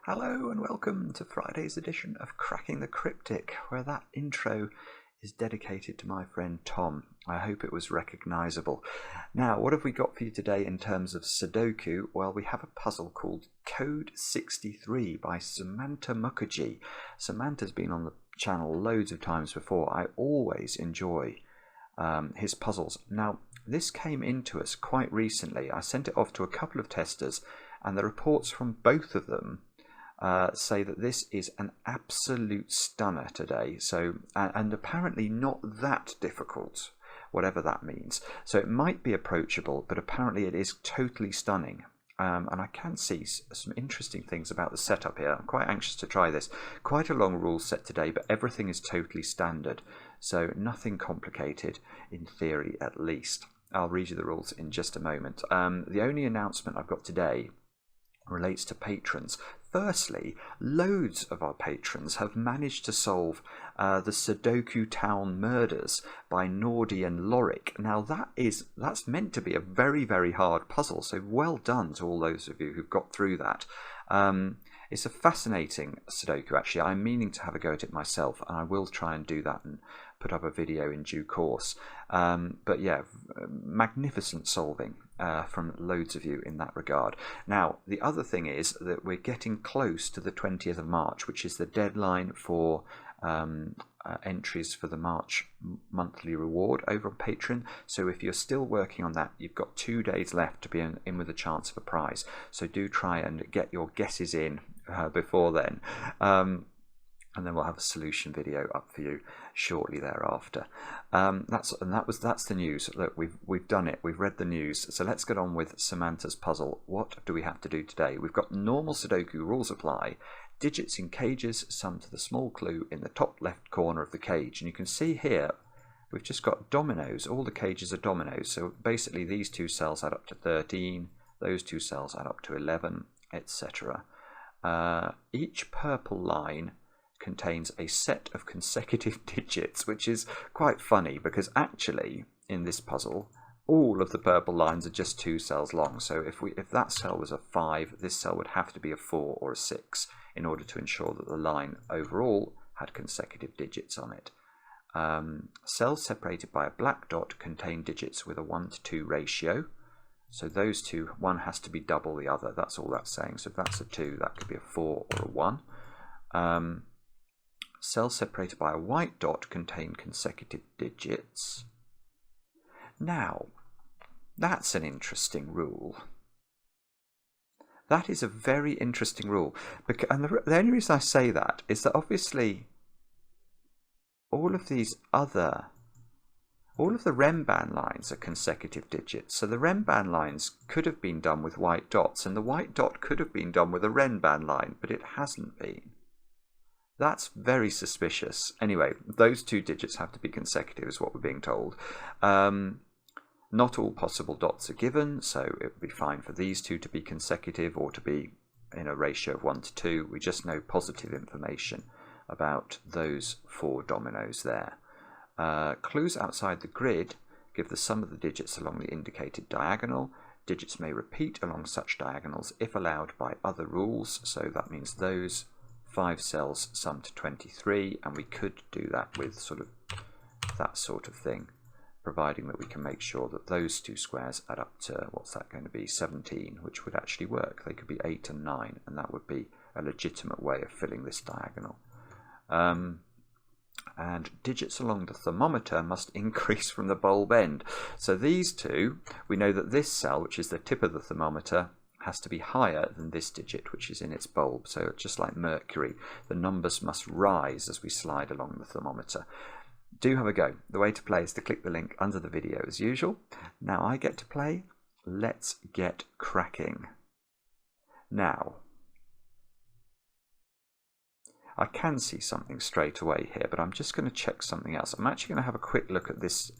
Hello and welcome to Friday's edition of Cracking the Cryptic, where that intro is dedicated to my friend Tom. I hope it was recognisable. Now, what have we got for you today in terms of Sudoku? Well, we have a puzzle called Code 63 by Samantha Mukherjee. Samantha's been on the channel loads of times before. I always enjoy his puzzles. Now, this came into us quite recently. I sent it off to a couple of testers, and the reports from both of them say that this is an absolute stunner today. So, and apparently not that difficult, whatever that means. So it might be approachable, but apparently it is totally stunning. And I can see some interesting things about the setup here. I'm quite anxious to try this. Quite a long rule set today, but everything is totally standard. So nothing complicated, in theory at least. I'll read you the rules in just a moment. The only announcement I've got today relates to patrons. Firstly, loads of our patrons have managed to solve the Sudoku Town Murders by Nordy and Lorik. Now that's meant to be a very, very hard puzzle, so well done to all those of you who've got through that. It's a fascinating Sudoku, actually. I'm meaning to have a go at it myself, and I will try and do that and put up a video in due course. But yeah, magnificent solving from loads of you in that regard. Now, the other thing is that we're getting close to the 20th of March, which is the deadline for entries for the March monthly reward over on Patreon. So if you're still working on that, you've got 2 days left to be in with a chance of a prize. So do try and get your guesses in before then. And then we'll have a solution video up for you shortly thereafter. That's the news. Look, we've done it. We've read the news. So let's get on with Samantha's puzzle. What do we have to do today? We've got normal Sudoku rules apply. Digits in cages sum to the small clue in the top left corner of the cage. And you can see here we've just got dominoes. All the cages are dominoes. So basically these two cells add up to 13. Those two cells add up to 11, etc. Each purple line contains a set of consecutive digits, which is quite funny because actually in this puzzle all of the purple lines are just 2 cells long. So if that cell was a 5, this cell would have to be a 4 or a 6 in order to ensure that the line overall had consecutive digits on it. Cells separated by a black dot contain digits with a 1:2 ratio. So those two, one has to be double the other. That's all that's saying. So if that's a 2, that could be a 4 or a 1. Cells separated by a white dot contain consecutive digits. Now, that's an interesting rule. That is a very interesting rule. And the only reason I say that is that obviously all of the Renban lines are consecutive digits. So the Renban lines could have been done with white dots, and the white dot could have been done with a Renban line, but it hasn't been. That's very suspicious. Anyway, those 2 digits have to be consecutive is what we're being told. Not all possible dots are given, so it would be fine for these 2 to be consecutive or to be in a ratio of 1:2. We just know positive information about those 4 dominoes there. Clues outside the grid give the sum of the digits along the indicated diagonal. Digits may repeat along such diagonals if allowed by other rules, so that means those 5 cells sum to 23, and we could do that with sort of that sort of thing, providing that we can make sure that those 2 squares add up to, what's that going to be, 17, which would actually work. They could be 8 and 9, and that would be a legitimate way of filling this diagonal. And digits along the thermometer must increase from the bulb end. So these 2, we know that this cell, which is the tip of the thermometer, has to be higher than this digit, which is in its bulb. So just like mercury, the numbers must rise as we slide along the thermometer. Do have a go. The way to play is to click the link under the video as usual. Now I get to play. Let's get cracking. Now, I can see something straight away here, but I'm just going to check something else. I'm actually going to have a quick look at this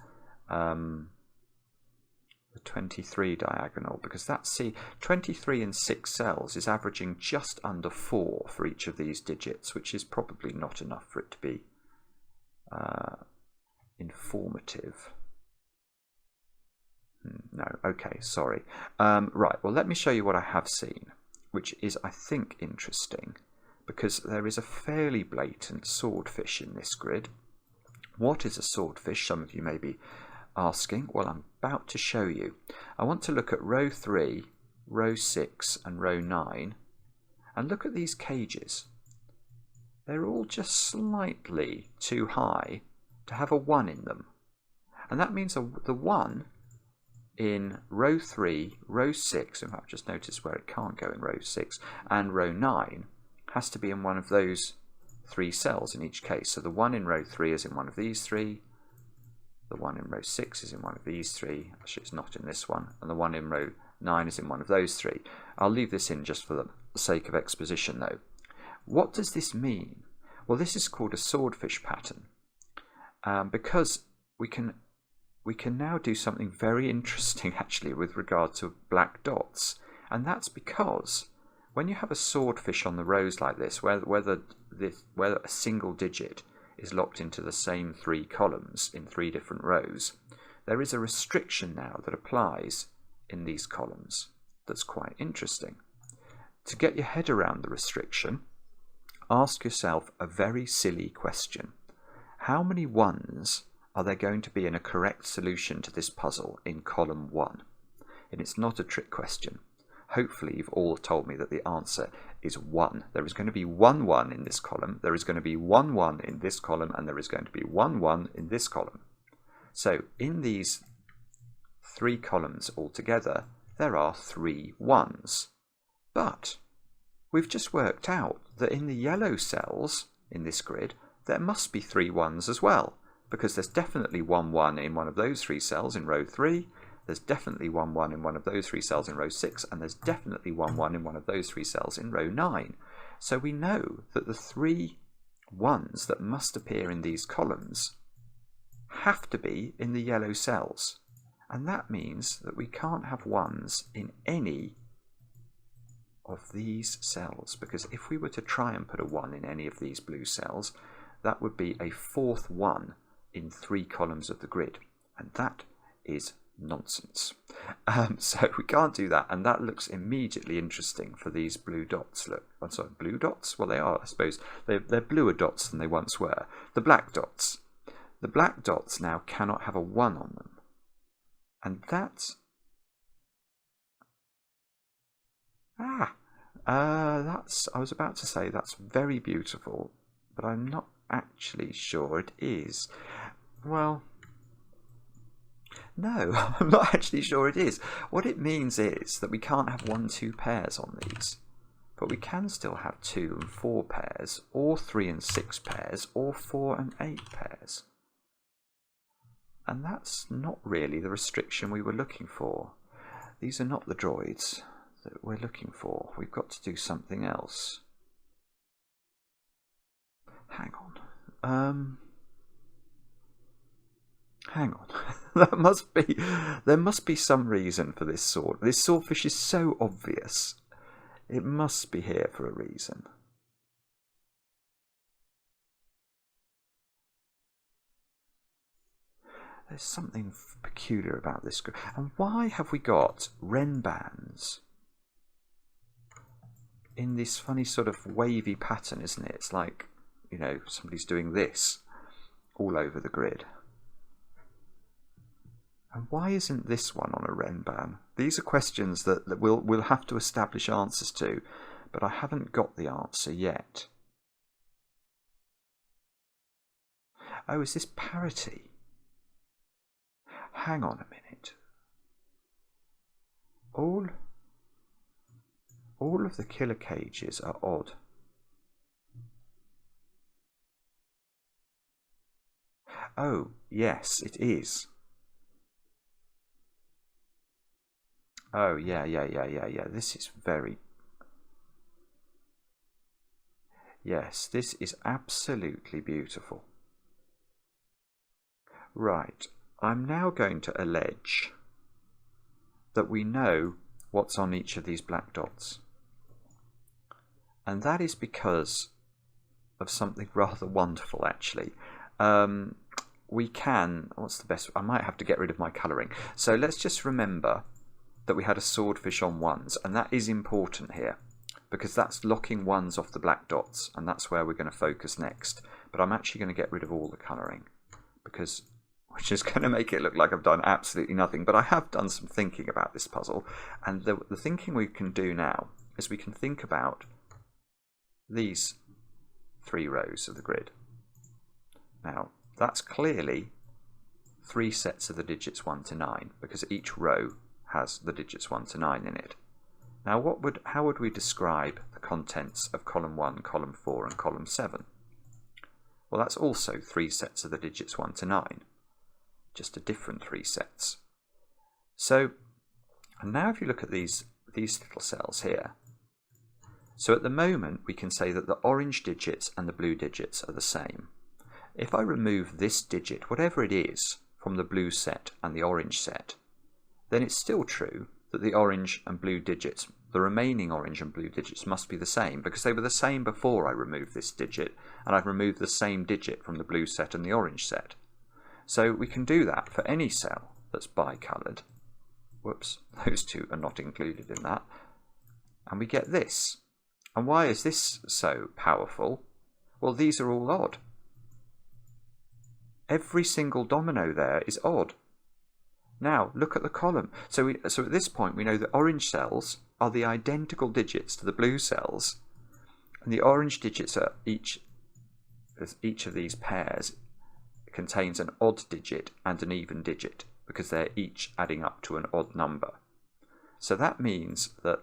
the 23 diagonal, because that's 23 in 6 cells is averaging just under 4 for each of these digits, which is probably not enough for it to be informative. No, okay, sorry. Right, well, let me show you what I have seen. which is, I think, interesting, because there is a fairly blatant swordfish in this grid. What is a swordfish? Some of you may be asking. Well, I'm about to show you. I want to look at row 3, row 6 and row 9, and look at these cages. They're all just slightly too high to have a 1 in them. And that means the 1 in row 3, row 6, in fact, just notice where it can't go in row 6, and row 9 has to be in one of those 3 cells in each case. So the 1 in row 3 is in one of these 3, the 1 in row 6 is in one of these 3, actually it's not in this one, and the 1 in row 9 is in one of those 3. I'll leave this in just for the sake of exposition though. What does this mean? Well, this is called a swordfish pattern, because we can now do something very interesting actually with regard to black dots, and that's because when you have a swordfish on the rows like this, where a single digit is locked into the same 3 columns in 3 different rows, there is a restriction now that applies in these columns that's quite interesting. To get your head around the restriction, ask yourself a very silly question. How many 1s are there going to be in a correct solution to this puzzle in column 1? And it's not a trick question. Hopefully you've all told me that the answer is 1. There is going to be 1 1 in this column, there is going to be 1 1 in this column, and there is going to be 1 1 in this column. So in these 3 columns altogether, there are 3 1s. But we've just worked out that in the yellow cells in this grid, there must be 3 1s as well, because there's definitely 1 1 in one of those 3 cells in row 3, there's definitely 1 1 in one of those 3 cells in row 6, and there's definitely 1 1 in one of those 3 cells in row 9. So we know that the 3 1s that must appear in these columns have to be in the yellow cells. And that means that we can't have 1s in any of these cells, because if we were to try and put a 1 in any of these blue cells, that would be a 4th 1 in 3 columns of the grid, and that is nonsense. So we can't do that, and that looks immediately interesting for these blue dots. Look, I'm sorry, blue dots? Well, they are, I suppose. They're bluer dots than they once were. The black dots. The black dots now cannot have a 1 on them, and that's I was about to say that's very beautiful, but I'm not actually sure it is. Well, no, I'm not actually sure it is. What it means is that we can't have 1 2 pairs on these, but we can still have 2 and 4 pairs, or 3 and 6 pairs, or 4 and 8 pairs. And that's not really the restriction we were looking for. These are not the droids that we're looking for. We've got to do something else. Hang on. Hang on. There must be some reason for this sword. This swordfish is so obvious. It must be here for a reason. There's something peculiar about this group. And why have we got Ren bands in this funny sort of wavy pattern, isn't it? It's like, you know, somebody's doing this all over the grid. And why isn't this one on a Ren band? These are questions that we'll have to establish answers to, but I haven't got the answer yet. Oh, is this parity? Hang on a minute. All of the killer cages are odd. Oh, yes, it is. Oh, yeah. This is very... Yes, this is absolutely beautiful. Right, I'm now going to allege that we know what's on each of these black dots. And that is because of something rather wonderful, actually. We can... What's the best... I might have to get rid of my colouring. So let's just remember that we had a swordfish on 1s, and that is important here. because that's locking ones off the black dots, and that's where we're going to focus next. But I'm actually going to get rid of all the colouring, which is going to make it look like I've done absolutely nothing. But I have done some thinking about this puzzle, and the thinking we can do now is we can think about these 3 rows of the grid. Now, that's clearly 3 sets of the digits 1 to 9, because each row has the digits 1 to 9 in it. Now, how would we describe the contents of column 1, column 4 and column 7? Well, that's also 3 sets of the digits 1 to 9, just a different 3 sets. So, and now if you look at these little cells here, so at the moment we can say that the orange digits and the blue digits are the same. If I remove this digit, whatever it is, from the blue set and the orange set, then it's still true that the orange and blue digits, the remaining orange and blue digits, must be the same, because they were the same before I removed this digit, and I've removed the same digit from the blue set and the orange set. So we can do that for any cell that's bicoloured. Whoops, those 2 are not included in that. And we get this. And why is this so powerful? Well, these are all odd. Every single domino there is odd. Now, look at the column. So at this point, we know that orange cells are the identical digits to the blue cells. And the orange digits are each of these pairs contains an odd digit and an even digit, because they're each adding up to an odd number. So that means that,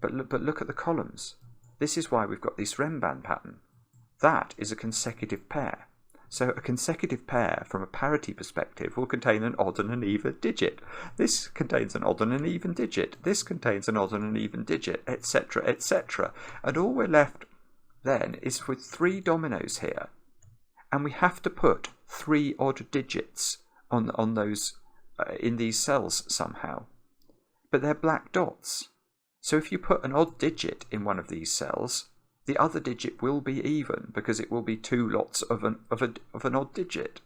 but look at the columns. This is why we've got this Rembrandt pattern. That is a consecutive pair. So a consecutive pair, from a parity perspective, will contain an odd and an even digit. This contains an odd and an even digit. This contains an odd and an even digit, etc., etc. And all we're left then is with 3 dominoes here. And we have to put 3 odd digits on those in these cells somehow. But they're black dots. So if you put an odd digit in one of these cells, the other digit will be even, because it will be 2 lots of an odd digit.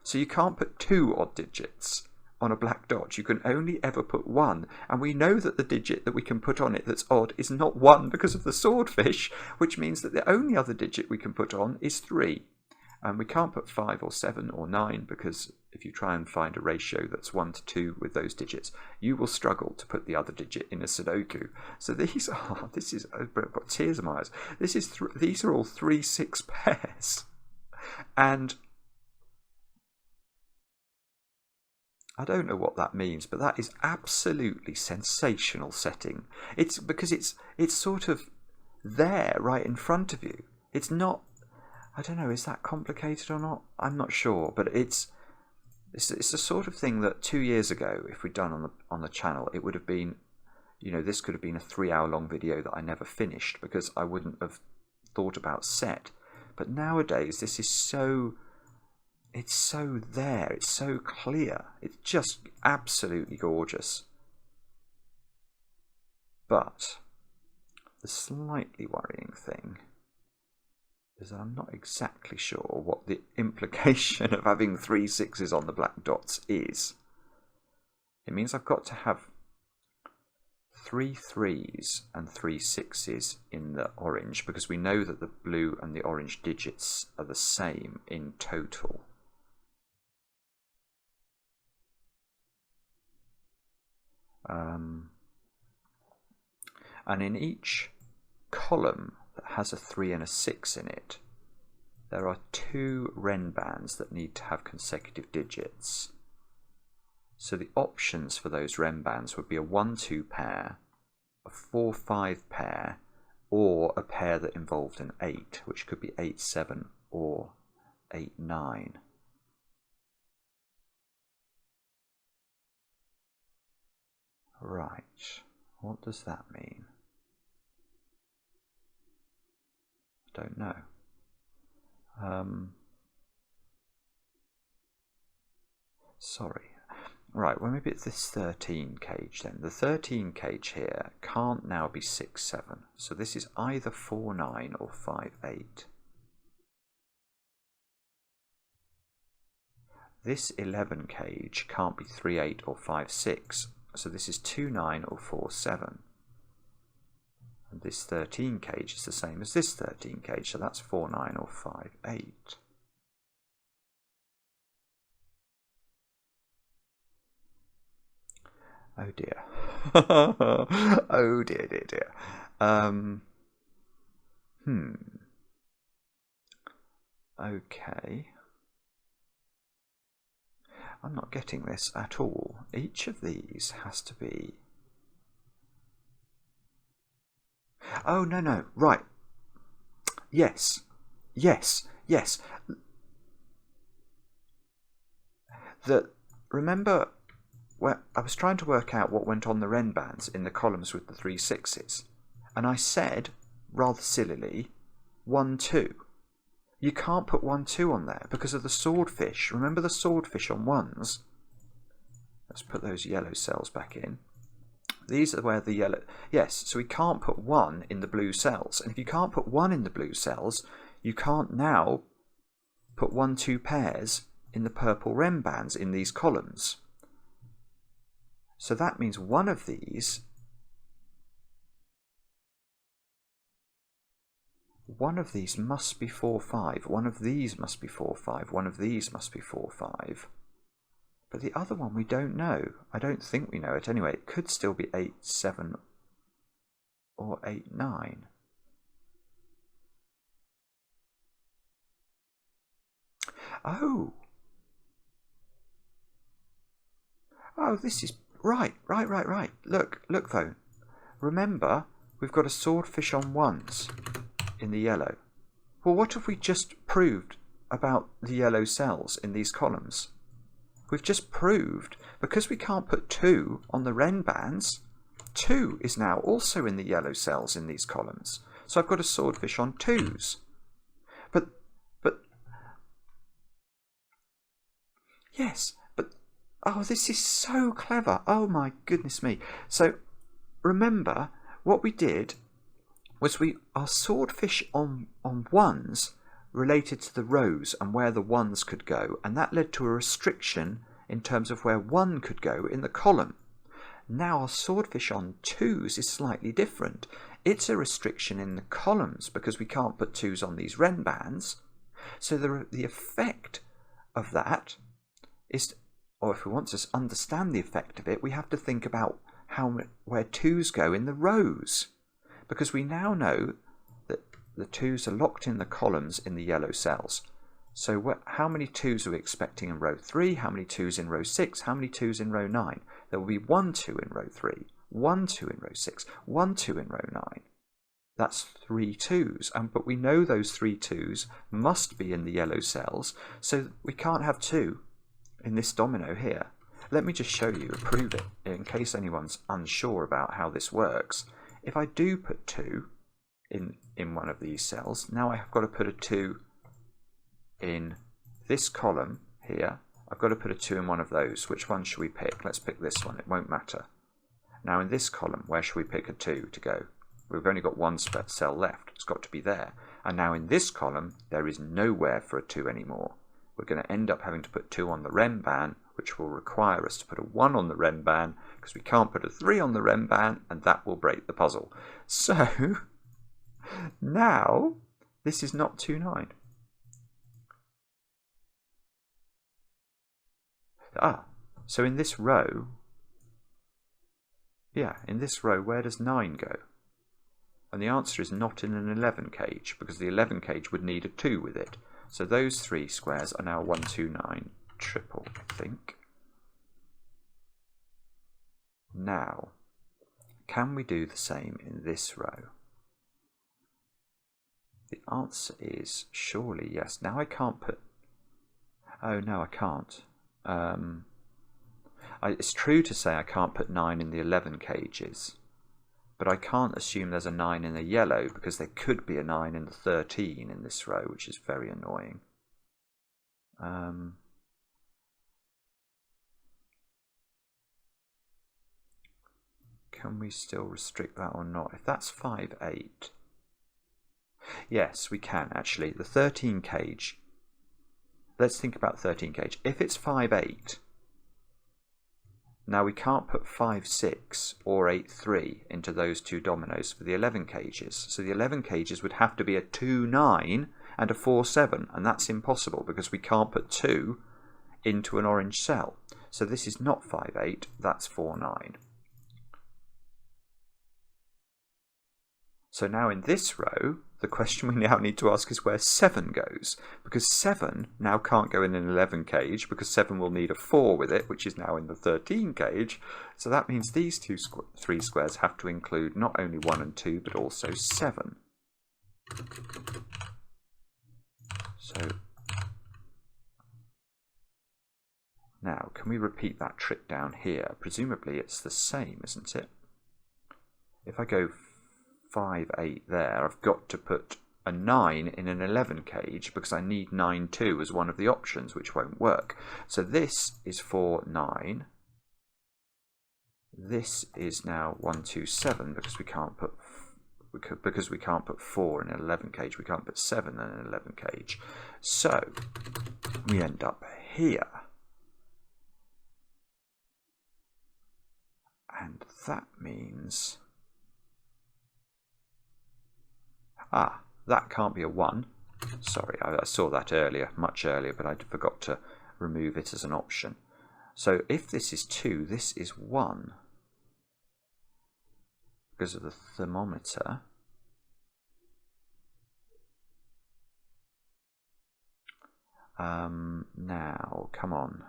So you can't put 2 odd digits on a black dot. You can only ever put 1. And we know that the digit that we can put on it that's odd is not 1 because of the swordfish, which means that the only other digit we can put on is 3. And we can't put 5 or 7 or 9, because if you try and find a ratio that's 1 to 2 with those digits, you will struggle to put the other digit in a Sudoku. So these are, I've got tears in my eyes. These are all 3-6 pairs. And I don't know what that means, but that is absolutely sensational setting. It's because it's sort of there right in front of you. It's not, I don't know, is that complicated or not? I'm not sure, but it's the sort of thing that 2 years ago, if we'd done on the channel, it would have been, this could have been a 3-hour-long video that I never finished, because I wouldn't have thought about set. But nowadays, this is it's so there, it's so clear, it's just absolutely gorgeous. But the slightly worrying thing is I'm not exactly sure what the implication of having 3 6s on the black dots is. It means I've got to have 3 3s and 3 6s in the orange, because we know that the blue and the orange digits are the same in total. And in each column that has a 3 and a 6 in it, there are 2 Ren bands that need to have consecutive digits. So the options for those Ren bands would be a 1-2 pair, a 4-5 pair, or a pair that involved an 8, which could be 8-7 or 8-9. Right, what does that mean? I don't know. Sorry. Right, well, maybe it's this 13 cage then. The 13 cage here can't now be 6-7. So this is either 4-9 or 5-8. This 11 cage can't be 3-8 or 5-6. So this is 2-9 or 4-7. And this 13 cage is the same as this 13 cage, so that's 4, 9 or 5, 8. Oh dear. Oh dear, dear, dear. Okay. I'm not getting this at all. Each of these has to be... Oh, no, no, right. Yes, yes, yes. Remember, where I was trying to work out what went on the Ren bands in the columns with the 3 6s, and I said, rather sillily, 1, 2. You can't put 1, 2 on there because of the swordfish. Remember the swordfish on 1s? Let's put those yellow cells back in. These are where the yellow... Yes, so we can't put 1 in the blue cells. And if you can't put 1 in the blue cells, you can't now put 1, 2 pairs in the purple Ren bands in these columns. So that means one of these... One of these must be 4, 5. One of these must be 4, 5. One of these must be 4, 5. But the other one we don't know. I don't think we know it anyway. It could still be 8, 7 or 8, 9. Oh! Oh, this is... Right. Look though. Remember, we've got a swordfish on 1s in the yellow. Well, what have we just proved about the yellow cells in these columns? We've just proved, because we can't put 2 on the Ren bands, 2 is now also in the yellow cells in these columns. So I've got a swordfish on 2s. But, yes, but, oh, this is so clever. Oh my goodness me. So remember, what we did was our swordfish on 1s related to the rows and where the 1s could go, and that led to a restriction in terms of where 1 could go in the column. Now our swordfish on 2s is slightly different. It's a restriction in the columns because we can't put 2s on these Ren bands. So the effect of that is, or if we want to understand the effect of it, we have to think about where 2s go in the rows, because we now know that the 2s are locked in the columns in the yellow cells. So how many 2s are we expecting in row 3? How many 2s in row 6? How many 2s in row 9? There will be 1 2 in row 3, 1 2 in row 6, 1 2 in row 9. That's 3 2s, but we know those 3 2s must be in the yellow cells, so we can't have 2 in this domino here. Let me just show you and prove it in case anyone's unsure about how this works. If I do put 2 in one of these cells, now I've got to put a 2 in this column here. I've got to put a 2 in one of those. Which one should we pick? Let's pick this one. It won't matter. Now in this column, where should we pick a 2 to go? We've only got one cell left. It's got to be there. And now in this column, there is nowhere for a 2 anymore. We're going to end up having to put 2 on the Ren band, which will require us to put a 1 on the Ren band, because we can't put a 3 on the Ren band, and that will break the puzzle. So now this is not 2, 9. So in this row, where does 9 go? And the answer is not in an 11 cage, because the 11 cage would need a 2 with it. So those 3 squares are now 1, 2, 9, triple, I think. Now, can we do the same in this row? The answer is surely yes. Now I can't put... Oh no, I can't. It's true to say I can't put 9 in the 11 cages, but I can't assume there's a 9 in the yellow because there could be a 9 in the 13 in this row, which is very annoying. Can we still restrict that or not? If that's 5, 8... Yes, we can actually. The 13 cage... Let's think about 13 cage. If it's 5, 8, Now we can't put 5, 6 or 8, 3 into those two dominoes for the 11 cages. So the 11 cages would have to be a 2, 9 and a 4, 7. And that's impossible because we can't put 2 into an orange cell. So this is not 5, 8, that's 4, 9. So now in this row, the question we now need to ask is where 7 goes, because 7 now can't go in an 11 cage because 7 will need a 4 with it, which is now in the 13 cage. So that means these three squares have to include not only 1 and 2, but also 7. So now, can we repeat that trick down here? Presumably it's the same, isn't it? If I go 5, 8 there, I've got to put a 9 in an 11 cage because I need 9, 2 as one of the options, which won't work. So this is 4, 9. This is now 1, 2, 7 because we can't put 4 in an 11 cage. We can't put 7 in an 11 cage. So we end up here. And that means... that can't be a 1. Sorry, I saw that earlier, much earlier, but I forgot to remove it as an option. So if this is 2, this is 1. Because of the thermometer. Now, come on.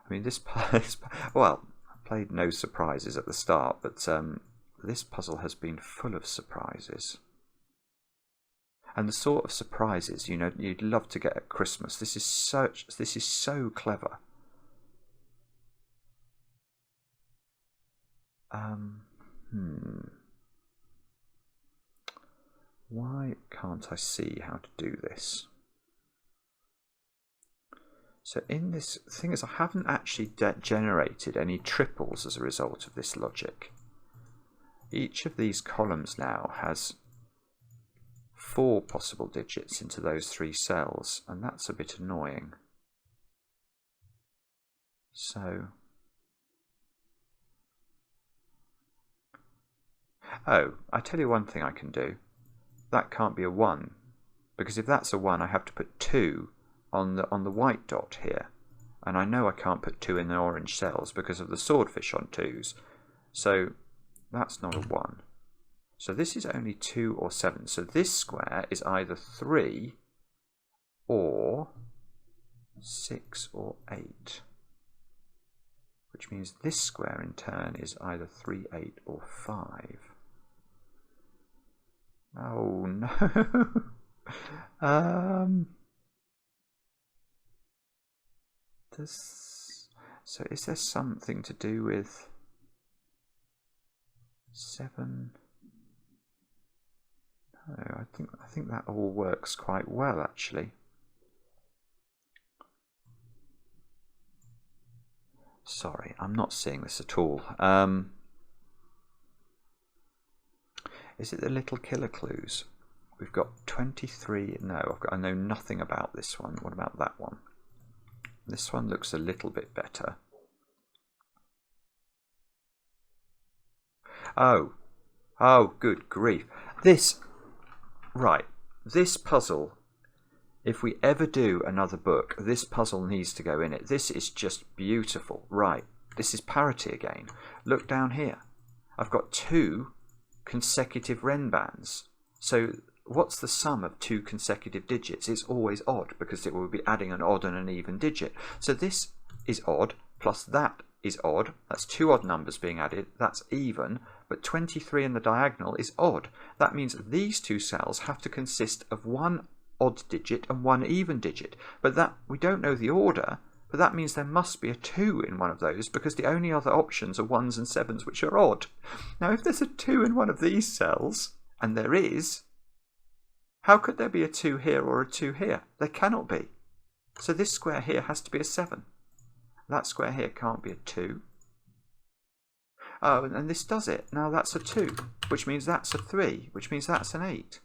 I mean, well, I played no surprises at the start, but this puzzle has been full of surprises. And the sort of surprises, you know, you'd love to get at Christmas. This is so clever. Why can't I see how to do this? So in this thing is, I haven't actually generated any triples as a result of this logic. Each of these columns now has 4 possible digits into those 3 cells, and that's a bit annoying. So, oh, I tell you one thing I can do. That can't be a 1, because if that's a 1, I have to put 2 on the white dot here, and I know I can't put 2 in the orange cells because of the swordfish on 2s. So that's not a 1. So this is only 2 or 7. So this square is either 3 or 6 or 8. Which means this square in turn is either 3, 8 or 5. Oh no. So is there something to do with 7? No, I think that all works quite well actually. Sorry, I'm not seeing this at all. Is it the little killer clues? We've got 23. No, I know nothing about this one. What about that one? This one looks a little bit better. Oh, good grief. This puzzle, if we ever do another book, this puzzle needs to go in it. This is just beautiful. Right, this is parity again. Look down here. I've got 2 consecutive Ren bands. So what's the sum of 2 consecutive digits? It's always odd because it will be adding an odd and an even digit. So this is odd plus that is odd. That's 2 odd numbers being added. That's even. But 23 in the diagonal is odd. That means these 2 cells have to consist of 1 odd digit and 1 even digit. But that we don't know the order. But that means there must be a 2 in one of those because the only other options are 1s and 7s, which are odd. Now, if there's a 2 in one of these cells, and there is, how could there be a 2 here or a 2 here? There cannot be. So this square here has to be a 7. That square here can't be a 2. Oh, and this does it. Now that's a 2, which means that's a 3, which means that's an 8.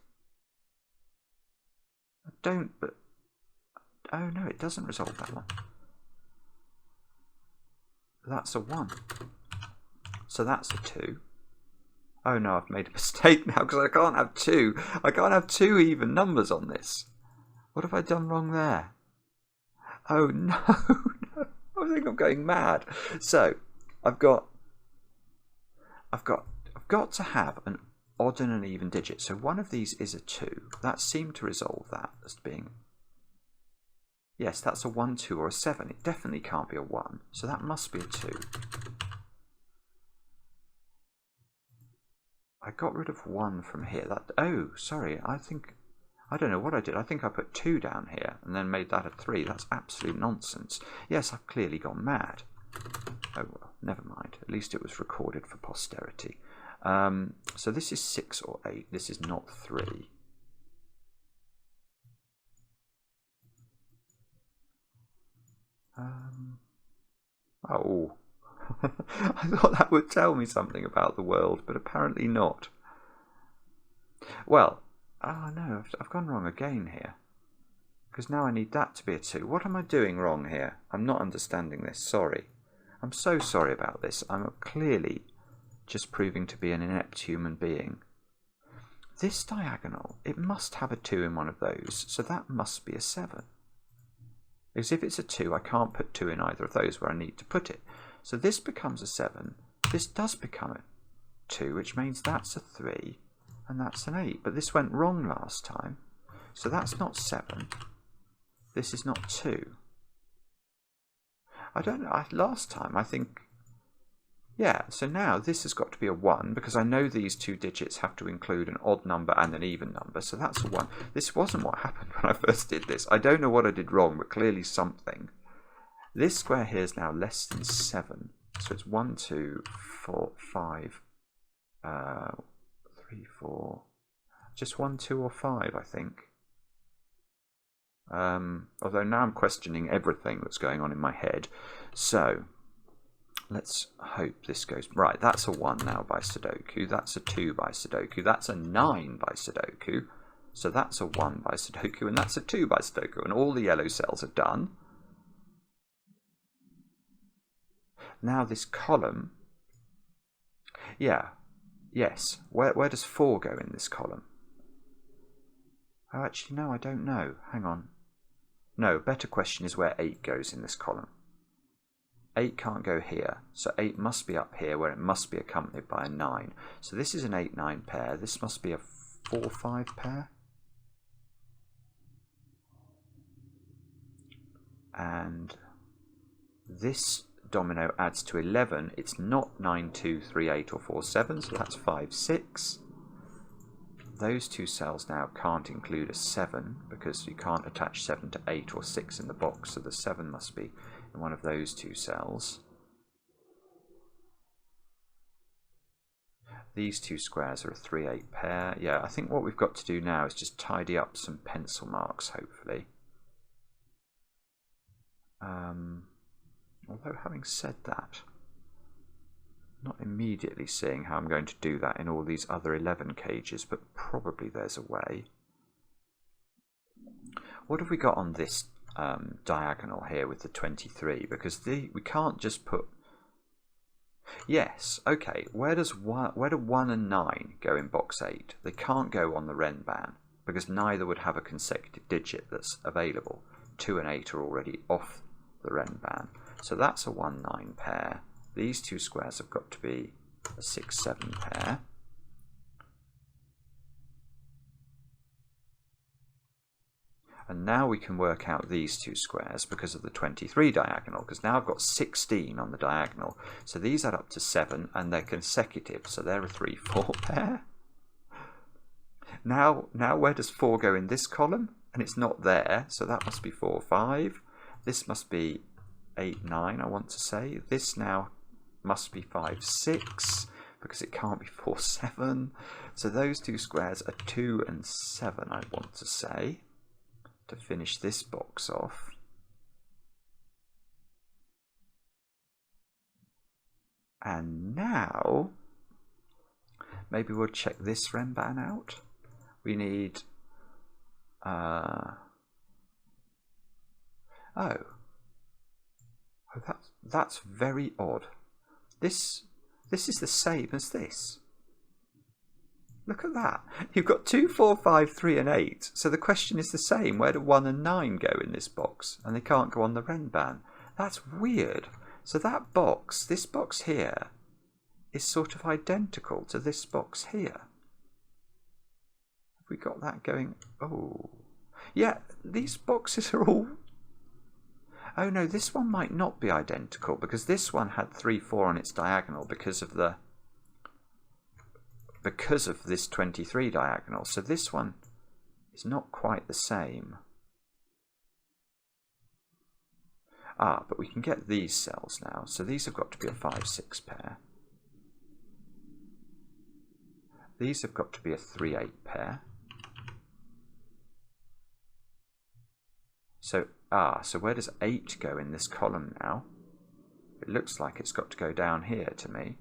I don't, but... Oh no, it doesn't resolve that one. That's a 1. So that's a 2. Oh no, I've made a mistake now because I can't have 2. I can't have 2 even numbers on this. What have I done wrong there? Oh no, no. I think I'm going mad. So I've got to have an odd and an even digit. So one of these is a 2. That seemed to resolve that as being, yes, that's a 1, 2 or a 7. It definitely can't be a 1. So that must be a 2. I got rid of 1 from here. Oh, sorry. I don't know what I did. I think I put 2 down here and then made that a 3. That's absolute nonsense. Yes, I've clearly gone mad. Oh well, never mind. At least it was recorded for posterity. So this is 6 or 8. This is not 3. Oh. I thought that would tell me something about the world, but apparently not. Well, oh no, I've gone wrong again here. Because now I need that to be a 2. What am I doing wrong here? I'm not understanding this, sorry. I'm so sorry about this. I'm clearly just proving to be an inept human being. This diagonal, it must have a 2 in one of those, so that must be a 7. Because if it's a 2, I can't put 2 in either of those where I need to put it. So this becomes a 7. This does become a 2, which means that's a 3, and that's an 8. But this went wrong last time. So that's not 7. This is not 2. I don't know. Last time, I think, yeah, so now this has got to be a 1, because I know these 2 digits have to include an odd number and an even number, so that's a 1. This wasn't what happened when I first did this. I don't know what I did wrong, but clearly something. This square here is now less than 7, so it's 1, 2, 4, 5, 3, 4, just 1, 2 or 5, I think. Although now I'm questioning everything that's going on in my head. So let's hope this goes right. That's a 1 now by Sudoku. That's a 2 by Sudoku. That's a 9 by Sudoku. So that's a 1 by Sudoku, and that's a 2 by Sudoku, and all the yellow cells are done. Now this column, yeah, yes. Where does 4 go in this column? Oh, actually, no, I don't know. Hang on. No, better question is where 8 goes in this column. 8 can't go here, so 8 must be up here where it must be accompanied by a 9. So this is an 8-9 pair. This must be a 4-5 pair. And this domino adds to 11. It's not 9, 2, 3, 8 or 4, 7, so that's 5, 6. Those 2 cells now can't include a 7 because you can't attach 7 to 8 or 6 in the box, so the 7 must be in one of those 2 cells. These 2 squares are a 3-8 pair. Yeah, I think what we've got to do now is just tidy up some pencil marks, hopefully. Although having said that, not immediately seeing how I'm going to do that in all these other 11 cages, but probably there's a way. What have we got on this diagonal here with the 23? Because we can't just put... Yes, okay, where do 1 and 9 go in box 8? They can't go on the Renban, because neither would have a consecutive digit that's available. 2 and 8 are already off the Renban. So that's a 1-9 pair. These 2 squares have got to be a 6-7 pair. And now we can work out these 2 squares because of the 23 diagonal, because now I've got 16 on the diagonal. So these add up to 7 and they're consecutive, so they're a 3-4 pair. Now where does 4 go in this column? And it's not there, so that must be 4-5. This must be 8-9, I want to say. This now must be 5-6 because it can't be 4-7. So those 2 squares are 2 and 7, I want to say, to finish this box off. And now maybe we'll check this Renban out. We need oh, That's very odd. This is the same as this. Look at that. You've got 2, 4, 5, 3 and 8. So the question is the same. Where do 1 and 9 go in this box? And they can't go on the Renban. That's weird. So that box, this box here, is sort of identical to this box here. Have we got that going? Oh. Yeah, these boxes are all... Oh no, this one might not be identical because this one had 3, 4 on its diagonal because of this 23 diagonal. So this one is not quite the same. Ah, but we can get these cells now. So these have got to be a 5, 6 pair. These have got to be a 3, 8 pair. So where does 8 go in this column now? It looks like it's got to go down here to me,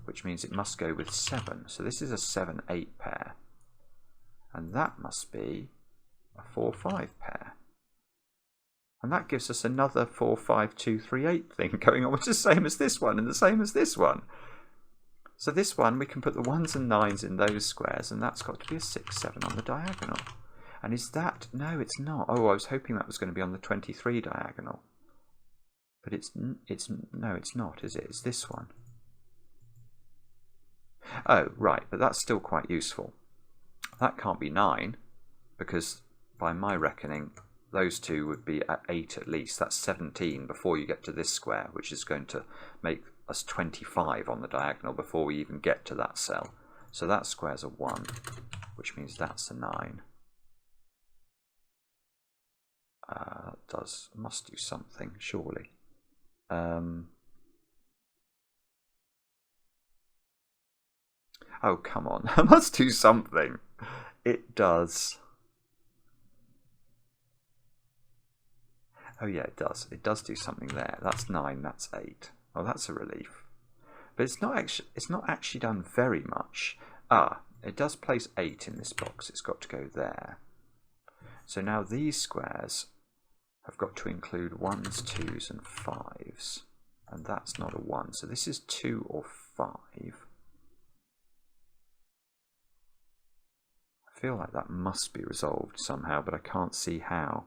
which means it must go with 7. So this is a 7, 8 pair. And that must be a 4, 5 pair. And that gives us another 4, 5, 2, 3, 8 thing going on, which is the same as this one and the same as this one. So this one, we can put the 1s and 9s in those squares, and that's got to be a 6, 7 on the diagonal. And is that... No, it's not. Oh, I was hoping that was going to be on the 23 diagonal. But no, it's not, is it? It's this one. Oh, right, but that's still quite useful. That can't be 9, because by my reckoning, those two would be at 8 at least. That's 17 before you get to this square, which is going to make us 25 on the diagonal before we even get to that cell. So that square's a 1, which means that's a 9. Must do something, surely. Oh, come on. That must do something. It does. Oh yeah, it does. It does do something there. That's 9, that's 8. Oh, that's a relief. But it's not actually done very much. Ah, it does place 8 in this box. It's got to go there. So now these squares have got to include 1s, 2s and 5s. And that's not a 1. So this is 2 or 5. I feel like that must be resolved somehow, but I can't see how.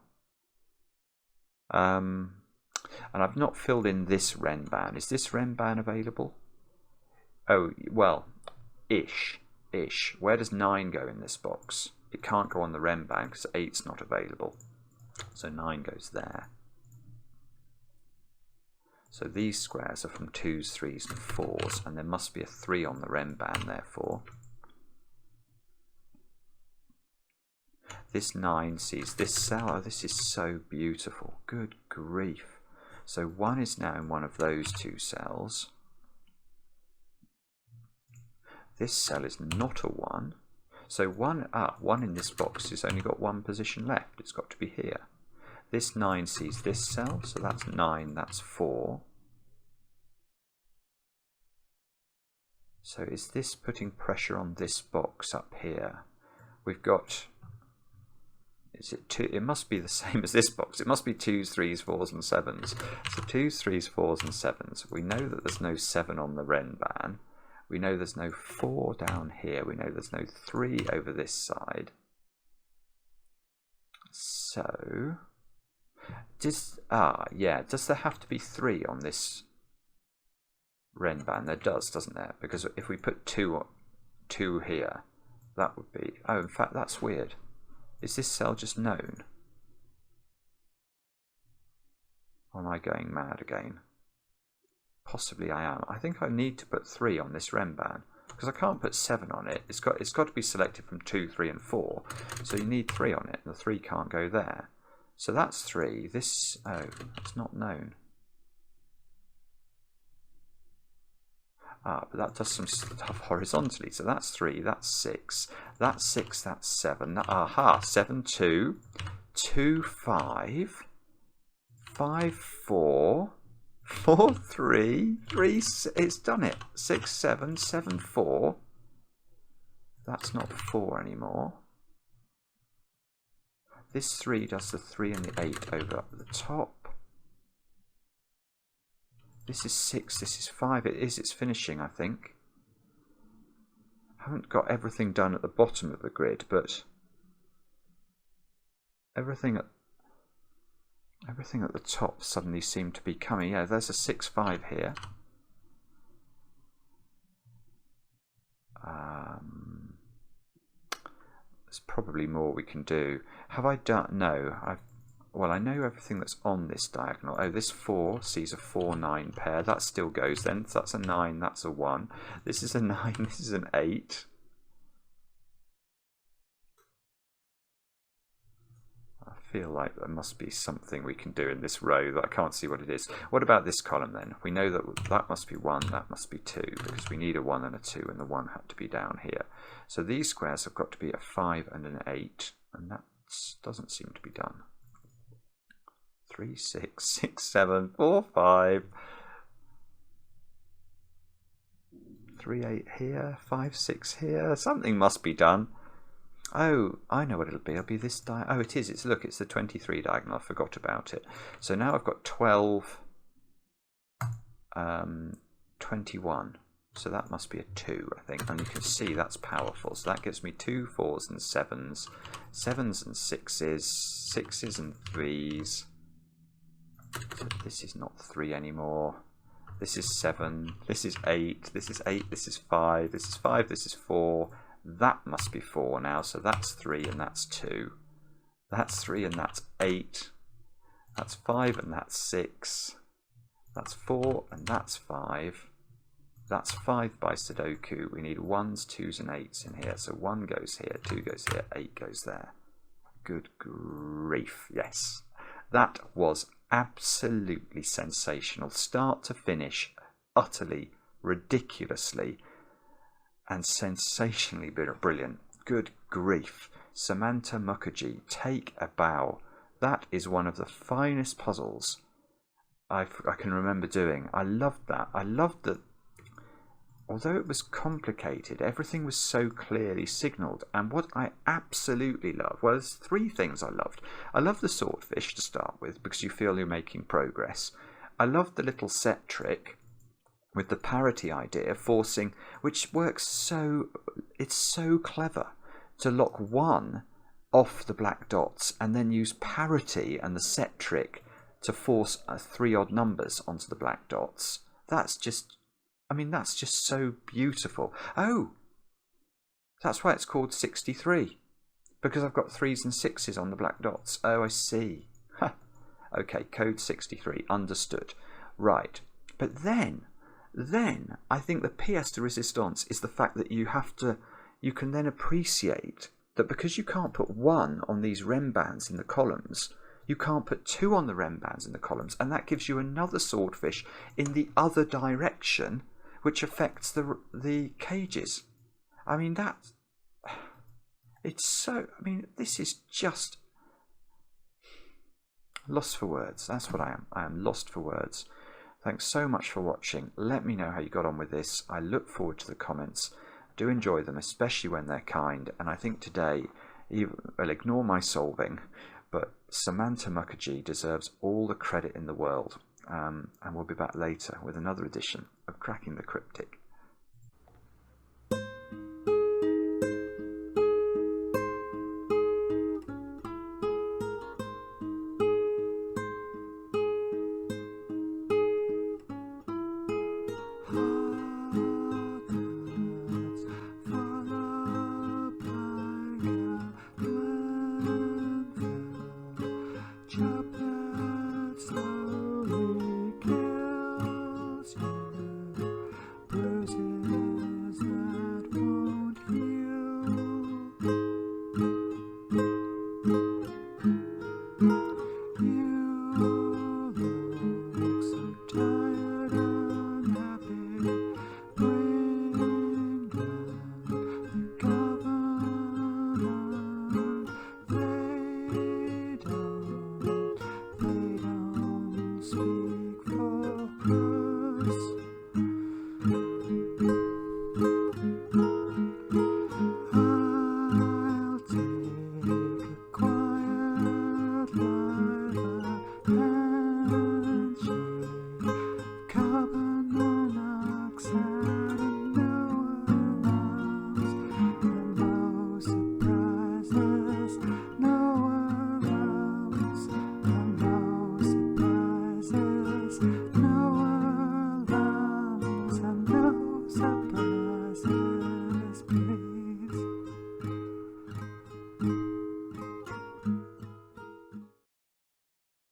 And I've not filled in this Renban. Is this Renban available? Oh, well, ish. Where does 9 go in this box? It can't go on the Renban because 8's not available. So 9 goes there. So these squares are from 2s, 3s and 4s, and there must be a 3 on the Renban, therefore. This 9 sees this cell. Oh, this is so beautiful. Good grief. So 1 is now in one of those 2 cells. This cell is not a 1. So 1 in this box has only got 1 position left. It's got to be here. This 9 sees this cell, so that's 9, that's 4. So is this putting pressure on this box up here? We've got... Is it 2? It must be the same as this box. It must be 2s, 3s, 4s and 7s. So 2s, 3s, 4s and 7s. We know that there's no 7 on the Renban. We know there's no 4 down here. We know there's no 3 over this side. So... does there have to be 3 on this Renban? There does, doesn't there? Because if we put 2 here, that would be... Oh, in fact, that's weird. Is this cell just known? Or am I going mad again? Possibly I am. I think I need to put 3 on this Renban because I can't put 7 on it. It's got to be selected from 2, 3 and 4. So you need 3 on it, and the 3 can't go there. So that's 3. This, oh, it's not known. Ah, but that does some stuff horizontally. So that's 3, that's 6, that's 6, that's 7. Aha, 7, 2, 2, 5, 5, 4, 4, 3, 3, it's done it. 6, 7, 7, 4. That's not 4 anymore. This 3 does the 3 and the 8 over up at the top. This is 6, this is 5. It's finishing, I think. I haven't got everything done at the bottom of the grid, but everything at the top suddenly seemed to be coming. Yeah, there's a 6, 5 here. There's probably more we can do. Have I done? No. Well, I know everything that's on this diagonal. Oh, this 4 sees a 4, 9 pair. That still goes then. So that's a 9, that's a 1. This is a 9, this is an 8. I feel like there must be something we can do in this row that I can't see what it is. What about this column then? We know that that must be 1, that must be 2, because we need a 1 and a 2, and the 1 had to be down here. So these squares have got to be a 5 and an 8, and that doesn't seem to be done. 3, 6, 6, 7, 4, 5. 3, 8 here, 5, 6 here. Something must be done. Oh, I know what it'll be. It'll be this oh, it is. Look, it's the 23 diagonal. I forgot about it. So now I've got 12, 21. So that must be a 2, I think. And you can see that's powerful. So that gives me 2 4s and 7s, 7s and 6s, 6s and 3s. So this is not 3 anymore. This is 7. This is 8. This is 8. This is 5. This is 5. This is 4. That must be 4 now. So that's 3 and that's 2. That's 3 and that's 8. That's 5 and that's 6. That's 4 and that's 5. That's 5 by Sudoku. We need 1s, 2s and 8s in here. So 1 goes here, 2 goes here, 8 goes there. Good grief. Yes. That was absolutely sensational. Start to finish. Utterly, ridiculously and sensationally brilliant. Good grief. Samantha Mukherjee, take a bow. That is one of the finest puzzles I can remember doing. I loved that. I loved that. Although it was complicated, everything was so clearly signalled. And what I absolutely love, well, there's 3 things I loved. I love the swordfish to start with, because you feel you're making progress. I love the little set trick with the parity idea, forcing, which works so, it's so clever to lock 1 off the black dots and then use parity and the set trick to force 3 odd numbers onto the black dots. That's just, I mean, that's just so beautiful. Oh, that's why it's called 63, because I've got 3s and 6s on the black dots. Oh, I see. Okay, code 63, understood. Right, but then I think the pièce de résistance is the fact that you can then appreciate that because you can't put 1 on these rem bands in the columns, you can't put 2 on the rem bands in the columns, and that gives you another swordfish in the other direction, which affects the cages. I mean, it's so, I mean, this is just lost for words. That's what I am. I am lost for words. Thanks so much for watching. Let me know how you got on with this. I look forward to the comments. I do enjoy them, especially when they're kind. And I think today, well, ignore my solving, but Samantha Mukherjee deserves all the credit in the world. And we'll be back later with another edition of Cracking the Cryptic.